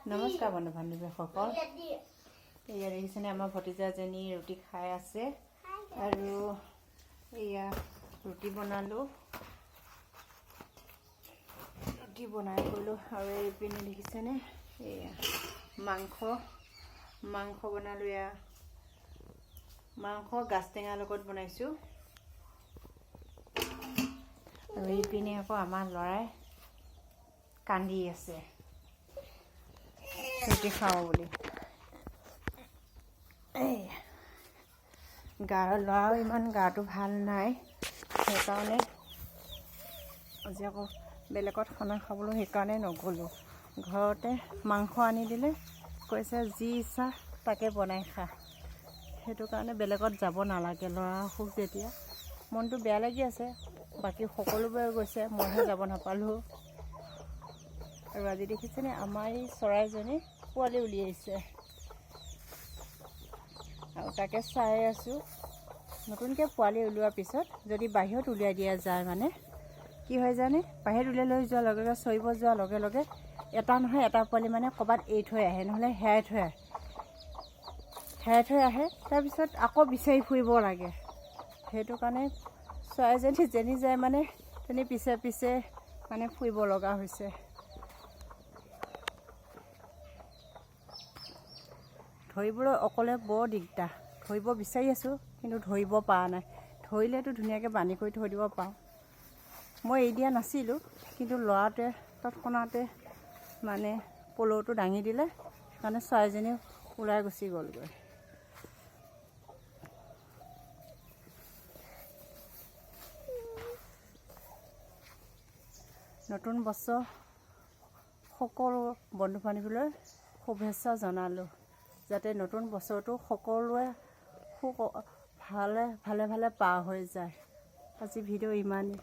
নমস্কাৰ বন্ধু বান্ধৱীসকল, এয়া দেখিছেনে আমাৰ ভতিজাজনী ৰুটি খাই আছে আৰু এয়া ৰুটি বনালোঁ, ৰুটি বনাই গ'লোঁ আৰু এইপিনে দেখিছেনে এয়া মাংস বনালোঁ। এয়া মাংস গাজ টেঙাৰ লগত বনাইছোঁ আৰু এইপিনে আকৌ আমাৰ ল'ৰাই কান্দি আছে ৰুটি খাওঁ বুলি। ল'ৰাও ইমান গাটো ভাল নাই, সেইকাৰণে আজি আকৌ বেলেগত খানা খাবলৈ সেইকাৰণে নগ'লোঁ। ঘৰতে মাংস আনি দিলে, কৈছে যি ইচ্ছা তাকে বনাই খা, সেইটো কাৰণে বেলেগত যাব নালাগে। ল'ৰা অসুখ যেতিয়া মনটো বেয়া লাগি আছে, বাকী সকলোবোৰে গৈছে, মইহে যাব নাপালোঁ। আৰু আজি দেখিছেনে আমাৰ এই চৰাইজনী পোৱালি উলিয়াইছে আৰু তাকে চাই আছোঁ। নতুনকৈ পোৱালি ওলোৱাৰ পিছত যদি বাহিৰত উলিয়াই দিয়া যায়, মানে কি হয় জানে, বাহিৰত উলিয়াই লৈ যোৱাৰ লগে লগে চৰিব যোৱাৰ লগে লগে এটা নহয় এটা পোৱালি মানে ক'ৰবাত এৰি থৈ আহে, নহ'লে হেৰাই থৈ আহে, তাৰপিছত আকৌ বিচাৰি ফুৰিব লাগে। সেইটো কাৰণে চৰাইজনী যেনি যায় মানে তেনি পিছে পিছে মানে ফুৰিব লগা হৈছে। ধৰিবলৈ অকলে বৰ দিগদাৰ, ধৰিব বিচাৰি আছোঁ কিন্তু ধৰিব পৰা নাই। ধৰিলেতো ধুনীয়াকৈ বান্ধি কৰি থৈ দিব পাৰোঁ। মই এৰি দিয়া নাছিলোঁ, কিন্তু ল'ৰাটোৱে তৎক্ষণাতে মানে পলহটো দাঙি দিলে, সেইকাৰণে চৰাইজনী ওলাই গুচি গ'লগৈ। নতুন বছৰ সকলো বন্ধু বান্ধৱীলৈ শুভেচ্ছা জনালোঁ, যাতে নতুন বছৰটো সকলোৱে ভালে ভালে পাৰ হৈ যায়। আজি ভিডিঅ' ইমানেই।